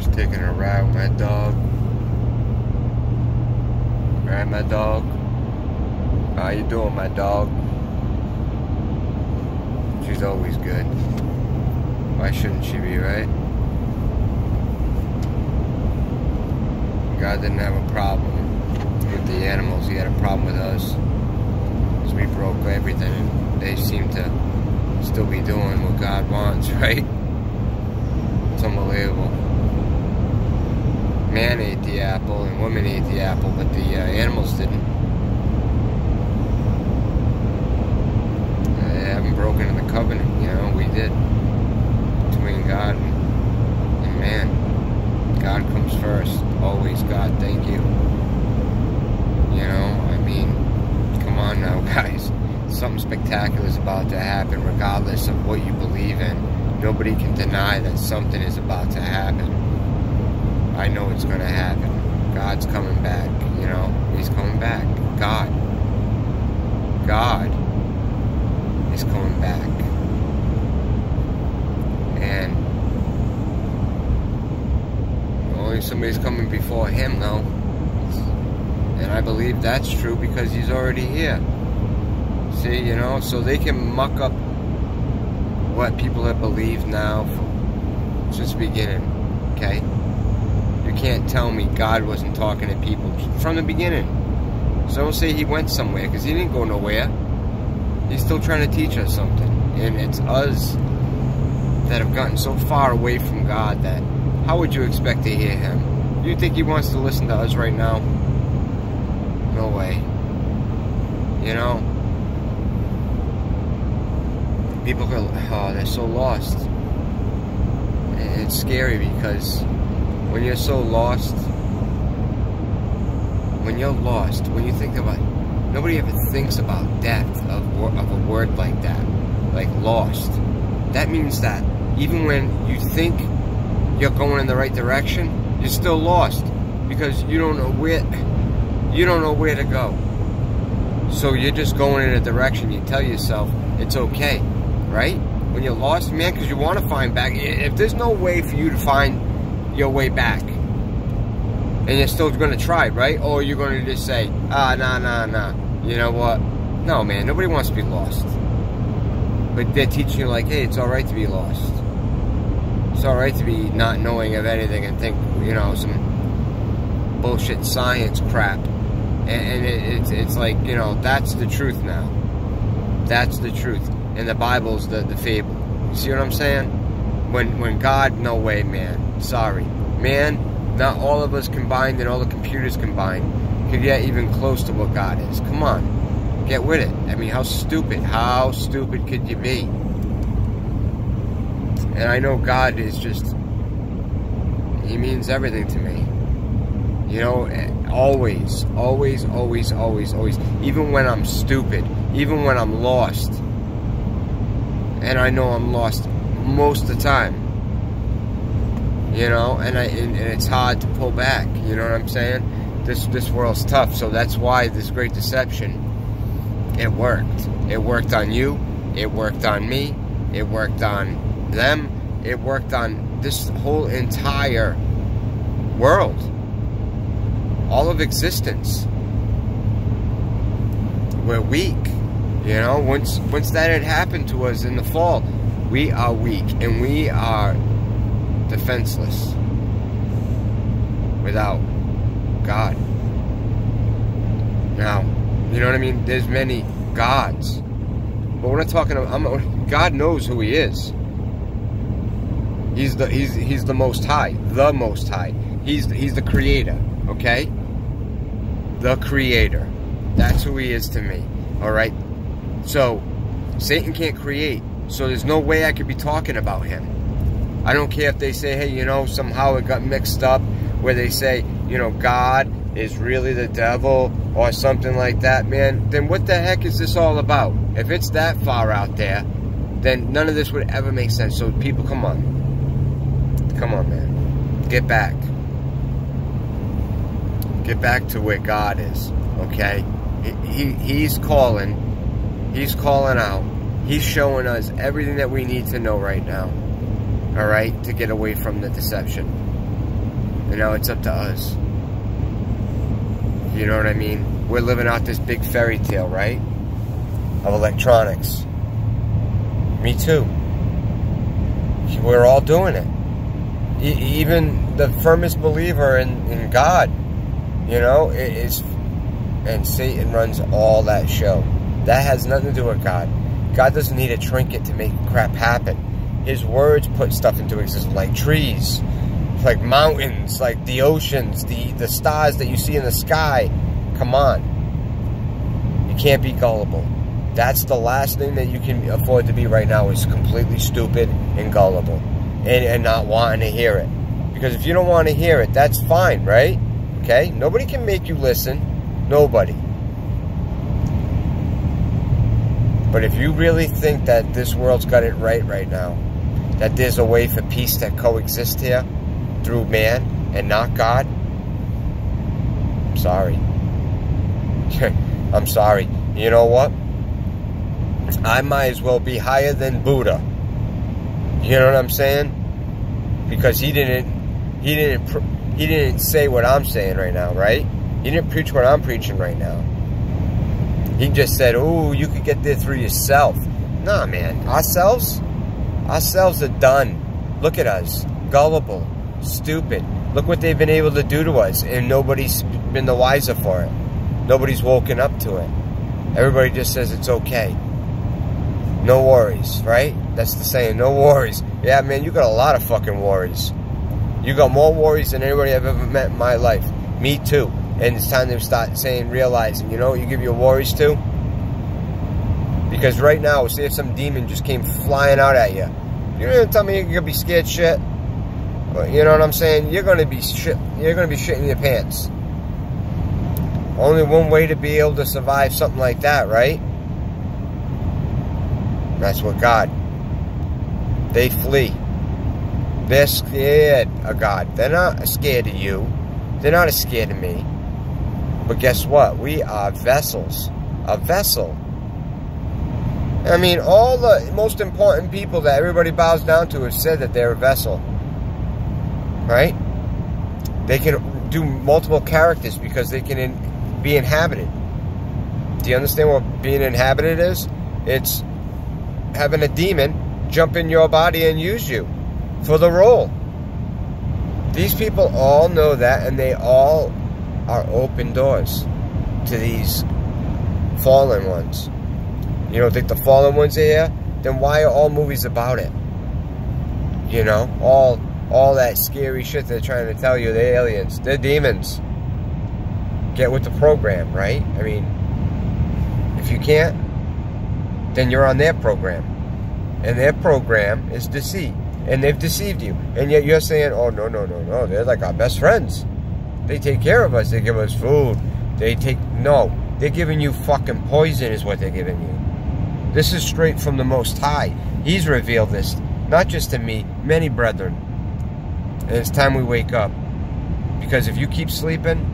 Just taking a ride with my dog. Right, my dog? How you doing, my dog? She's always good. Why shouldn't she be, right? God didn't have a problem with the animals. He had a problem with us. Because we broke everything, and they seem to still be doing what God wants, right? It's unbelievable. Man ate the apple and women ate the apple, but the animals didn't. They haven't broken in the covenant, you know. We did. Between God and man. God comes first. Always God, thank you. You know, I mean, come on now, guys. Something spectacular is about to happen regardless of what you believe in. Nobody can deny that something is about to happen. I know it's going to happen. God's coming back, you know. He's coming back. God is coming back. And only somebody's coming before him, though. And I believe that's true because he's already here. See, you know, so they can muck up what people have believed now since the beginning, okay? You can't tell me God wasn't talking to people from the beginning. So don't say he went somewhere, because he didn't go nowhere. He's still trying to teach us something. And it's us that have gotten so far away from God that how would you expect to hear him? You think he wants to listen to us right now? No way. You know? People go, oh, they're so lost. And it's scary because when you're so lost, when you think about it, nobody ever thinks about depth of a word like that, like lost. That means that even when you think you're going in the right direction, you're still lost because you don't know where to go. So you're just going in a direction. You tell yourself it's okay, right? When you're lost, man, because you want to find back. If there's no way for you to find your way back, and you're still going to try, right? Or you're going to just say, nah. You know what? No, man, nobody wants to be lost. But they're teaching you like, hey, it's all right to be lost. It's all right to be not knowing of anything and think, you know, some bullshit science crap. And it's like, you know, that's the truth now. That's the truth. And the Bible's the fable. You see what I'm saying? When God, no way, man. Sorry. Man, not all of us combined and all the computers combined could get even close to what God is. Come on. Get with it. I mean, how stupid could you be? And I know God is just, he means everything to me. You know, always. Even when I'm stupid, even when I'm lost. And I know I'm lost most of the time. You know, and it's hard to pull back. You know what I'm saying? This world's tough, so that's why this great deception, it worked. It worked on you. It worked on me. It worked on them. It worked on this whole entire world. All of existence. We're weak. You know, once that had happened to us in the fall, we are weak and we are defenseless without God. Now, you know what I mean? There's many gods, but we're not talking about. God knows who He is. He's the Most High, the Most High. He's the Creator. Okay, the Creator. That's who He is to me. All right. So Satan can't create. So there's no way I could be talking about him. I don't care if they say, hey, you know, somehow it got mixed up, where they say, you know, God is really the devil or something like that, man. Then what the heck is this all about? If it's that far out there, then none of this would ever make sense. So people, come on. Come on, man. Get back. Get back to where God is, okay? He's calling. He's calling out. He's showing us everything that we need to know right now. Alright? To get away from the deception. And now it's up to us. You know what I mean? We're living out this big fairy tale, right? Of electronics. Me too. We're all doing it. Even the firmest believer in God, you know, and Satan runs all that show. That has nothing to do with God. God doesn't need a trinket to make crap happen. His words put stuff into existence, like trees, like mountains, like the oceans, the stars that you see in the sky. Come on. You can't be gullible. That's the last thing that you can afford to be right now, is completely stupid and gullible. And not wanting to hear it. Because if you don't want to hear it, that's fine, right? Okay? Nobody can make you listen. Nobody. But if you really think that this world's got it right now, that there's a way for peace that coexists here through man and not God, I'm sorry. I'm sorry. You know what? I might as well be higher than Buddha. You know what I'm saying? Because he didn't say what I'm saying right now, right? He didn't preach what I'm preaching right now. He just said, "Oh, you could get there through yourself." Nah, man. Ourselves are done. Look at us. Gullible. Stupid. Look what they've been able to do to us, and nobody's been the wiser for it. Nobody's woken up to it. Everybody just says it's okay. No worries, right? That's the saying, no worries. Yeah, man, you got a lot of fucking worries. You got more worries than anybody I've ever met in my life. Me too. And it's time to start realizing, you know what you give your worries to? Because right now, say if some demon just came flying out at you, you're gonna tell me you're gonna be scared shit? You know what I'm saying? You're gonna be shitting your pants. Only one way to be able to survive something like that, right? That's what God. They flee. They're scared of God. They're not scared of you. They're not scared of me. But guess what? We are vessels. A vessel. I mean, all the most important people that everybody bows down to have said that they're a vessel. Right? They can do multiple characters because they can be inhabited. Do you understand what being inhabited is? It's having a demon jump in your body and use you for the role. These people all know that, and they all are open doors to these fallen ones. You don't think the fallen ones are here? Then why are all movies about it? You know, all that scary shit they're trying to tell you, they're aliens, they're demons. Get with the program, right? I mean, if you can't, then you're on their program. And their program is deceit. And they've deceived you. And yet you're saying, oh, no, they're like our best friends. They take care of us. They give us food. No, they're giving you fucking poison is what they're giving you. This is straight from the Most High. He's revealed this, not just to me, many brethren. And it's time we wake up. Because if you keep sleeping,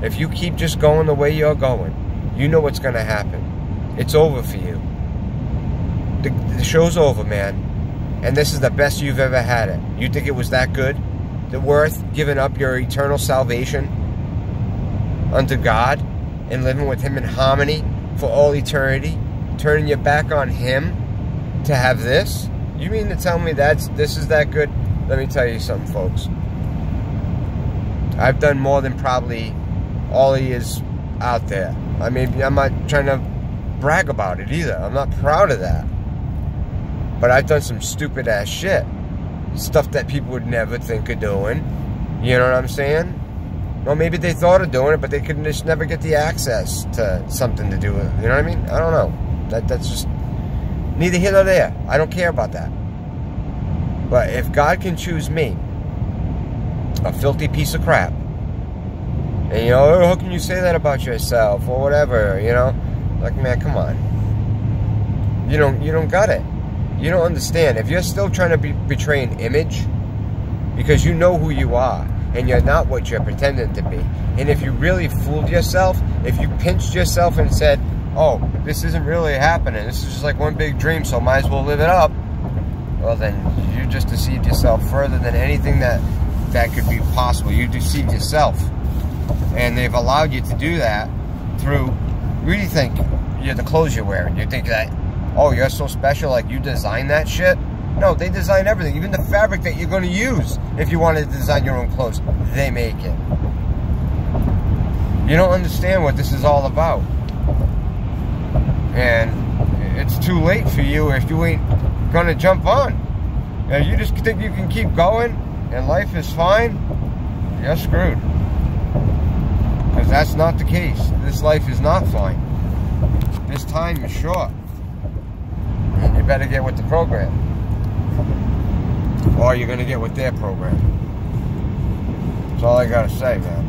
if you keep just going the way you're going, you know what's going to happen. It's over for you. The show's over, man. And this is the best you've ever had it. You think it was that good? That worth giving up your eternal salvation unto God and living with Him in harmony for all eternity? Turning your back on Him to have this? You mean to tell me this is that good? Let me tell you something, folks. I've done more than probably all of yous out there. I mean, I'm not trying to brag about it either. I'm not proud of that. But I've done some stupid ass shit. Stuff that people would never think of doing. You know what I'm saying? Well, maybe they thought of doing it, but they could just never get the access to something to do with it. You know what I mean? I don't know. That's just neither here nor there. I don't care about that. But if God can choose me, a filthy piece of crap, and you know, how can you say that about yourself or whatever? You know, like, man, come on. You don't got it. You don't understand. If you're still trying to betray an image, because you know who you are, and you're not what you're pretending to be, and if you really fooled yourself, if you pinched yourself and said, oh, this isn't really happening, this is just like one big dream, so might as well live it up, well, then you just deceived yourself further than anything that that could be possible. You deceive yourself. And they've allowed you to do that through, really think, the clothes you're wearing. You think that, oh, you're so special, like you designed that shit? No, they design everything. Even the fabric that you're going to use, if you wanted to design your own clothes, they make it. You don't understand what this is all about. And it's too late for you if you ain't going to jump on. And you just think you can keep going and life is fine, you're screwed. Because that's not the case. This life is not fine. This time is short. And you better get with the program. Or you're going to get with their program. That's all I got to say, man.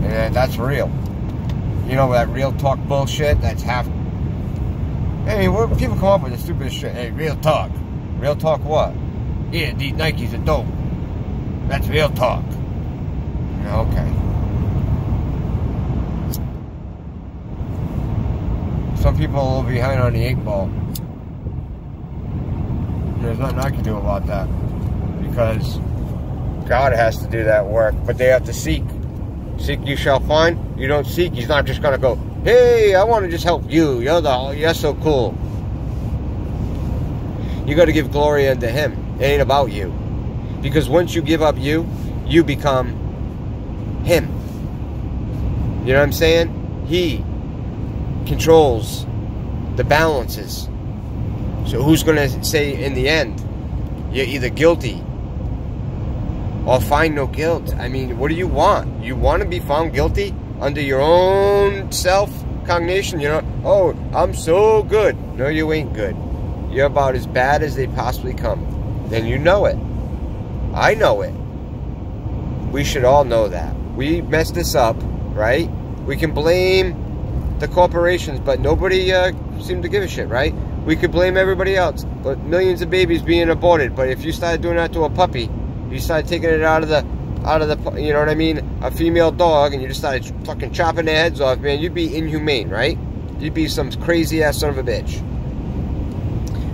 And that's real. You know, that real talk bullshit, that's half... I mean, people come up with the stupidest shit. Hey, real talk. Real talk what? Yeah, these Nikes are dope. That's real talk. Yeah, okay. Some people are a little behind on the 8 ball. There's nothing I can do about that. Because God has to do that work. But they have to seek. Seek you shall find. You don't seek, he's not just going to go, hey, I want to just help you. You're so cool. You got to give glory unto him. It ain't about you. Because once you give up you, you become him. You know what I'm saying? He controls the balances. So who's going to say in the end, you're either guilty or find no guilt? I mean, what do you want? You want to be found guilty under your own self-cognition? You know, oh, I'm so good. No, you ain't good. You're about as bad as they possibly come. Then you know it. I know it. We should all know that. We messed this up, right? We can blame the corporations, but nobody seemed to give a shit, right? We could blame everybody else, but millions of babies being aborted. But if you started doing that to a puppy, you started taking it out of the, you know what I mean, a female dog, and you just started fucking chopping their heads off, man, you'd be inhumane, right? You'd be some crazy ass son of a bitch.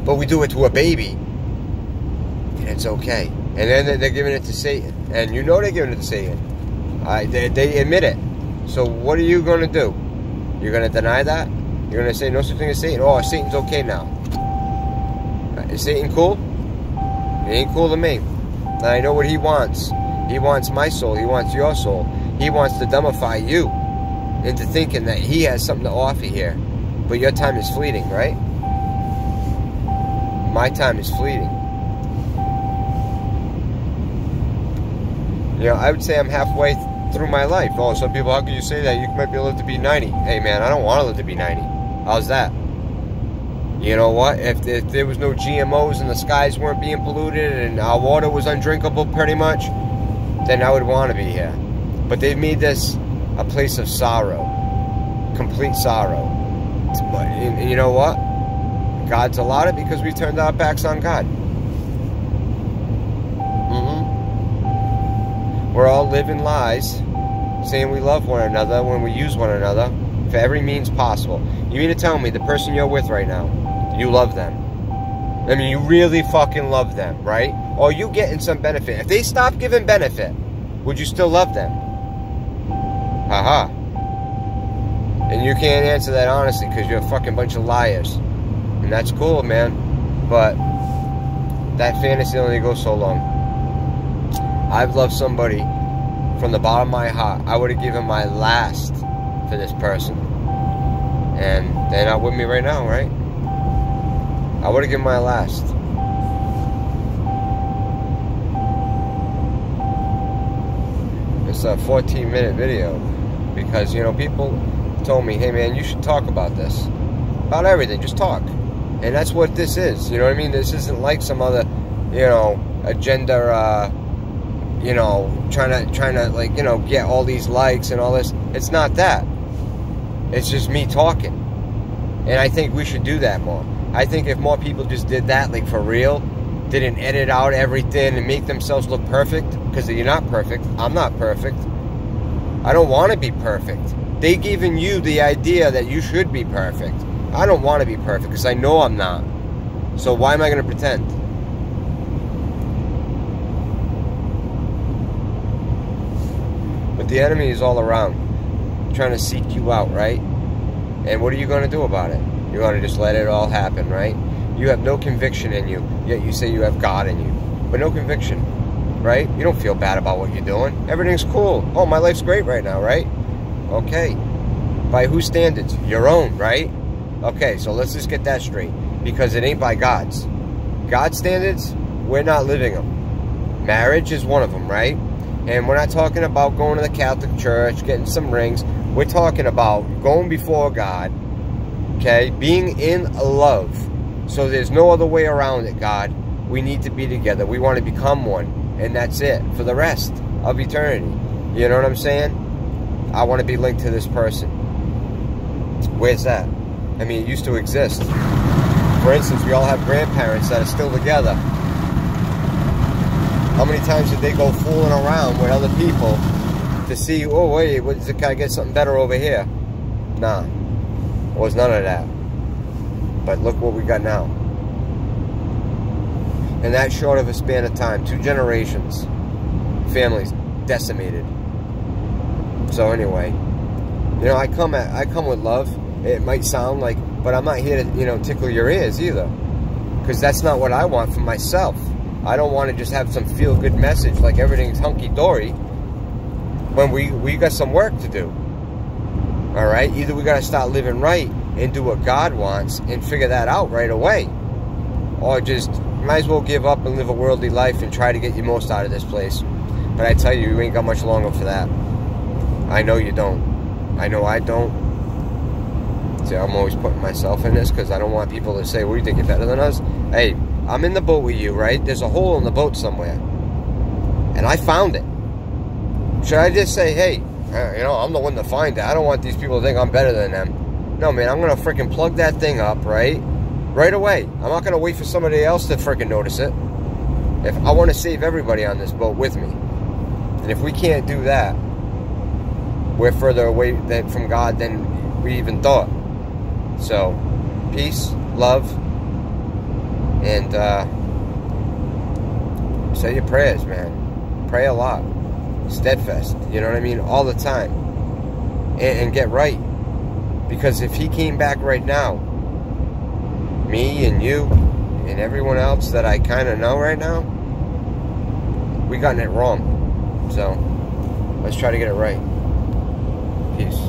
But we do it to a baby, and it's okay. And then they're giving it to Satan, and you know they're giving it to Satan. They admit it. So what are you going to do? You're going to deny that? You're going to say no such thing as Satan? Oh, Satan's okay now. Is Satan cool? He ain't cool to me. And I know what he wants. He wants my soul. He wants your soul. He wants to dumbify you into thinking that he has something to offer here. But your time is fleeting, right? My time is fleeting. You know, I would say I'm halfway through my life. Oh, some people, how can you say that? You might be able to be 90. Hey, man, I don't want to live to be 90. How's that? You know what? If there was no GMOs and the skies weren't being polluted and our water was undrinkable pretty much, then I would want to be here. But they've made this a place of sorrow. Complete sorrow. And you know what? God's allowed it because we turned our backs on God. We're all living lies, saying we love one another when we use one another for every means possible. You mean to tell me the person you're with right now, you love them? I mean, you really fucking love them, right? Or you getting some benefit. If they stop giving benefit, would you still love them? Haha. And you can't answer that honestly because you're a fucking bunch of liars. And that's cool, man. But that fantasy only goes so long. I've loved somebody from the bottom of my heart. I would have given my last for this person. And they're not with me right now, right? I would have given my last. It's a 14-minute video. Because, you know, people told me, hey, man, you should talk about this. About everything. Just talk. And that's what this is. You know what I mean? This isn't like some other, you know, agenda, you know, trying to like, you know, get all these likes and all this. It's not that. It's just me talking. And I think we should do that more. I think if more people just did that, like for real, didn't edit out everything and make themselves look perfect, because you're not perfect. I'm not perfect. I don't want to be perfect. They've given you the idea that you should be perfect. I don't want to be perfect because I know I'm not. So why am I going to pretend? But the enemy is all around, trying to seek you out, right? And what are you going to do about it? You're going to just let it all happen, right? You have no conviction in you, yet you say you have God in you. But no conviction, right? You don't feel bad about what you're doing. Everything's cool. Oh, my life's great right now, right? Okay. By whose standards? Your own, right? Okay, so let's just get that straight. Because it ain't by God's. God's standards, we're not living them. Marriage is one of them, right? And we're not talking about going to the Catholic Church, getting some rings. We're talking about going before God, okay? Being in love. So there's no other way around it, God. We need to be together. We want to become one. And that's it for the rest of eternity. You know what I'm saying? I want to be linked to this person. Where's that? I mean, it used to exist. For instance, we all have grandparents that are still together. How many times did they go fooling around with other people to see, oh, wait, can I get something better over here? Nah. It was none of that. But look what we got now. And that short of a span of time, 2 generations, families decimated. So anyway, you know, I come with love. It might sound like, but I'm not here to, you know, tickle your ears either, because that's not what I want for myself. I don't want to just have some feel-good message like everything's hunky-dory when we got some work to do. All right, either we got to start living right and do what God wants and figure that out right away, or just might as well give up and live a worldly life and try to get your most out of this place. But I tell you, you ain't got much longer for that. I know you don't. I know I don't. See, I'm always putting myself in this because I don't want people to say, well, you think you're better than us? Hey, I'm in the boat with you, right? There's a hole in the boat somewhere. And I found it. Should I just say, hey, you know, I'm the one to find it. I don't want these people to think I'm better than them. No, man, I'm going to freaking plug that thing up, right? Right away. I'm not going to wait for somebody else to freaking notice it. If I want to save everybody on this boat with me. And if we can't do that, we're further away from God than we even thought. So, peace, love, and say your prayers, man. Pray a lot. Steadfast, you know what I mean? All the time. And get right. Because if he came back right now, me and you and everyone else that I kind of know right now, we gotten it wrong. So, let's try to get it right. Peace.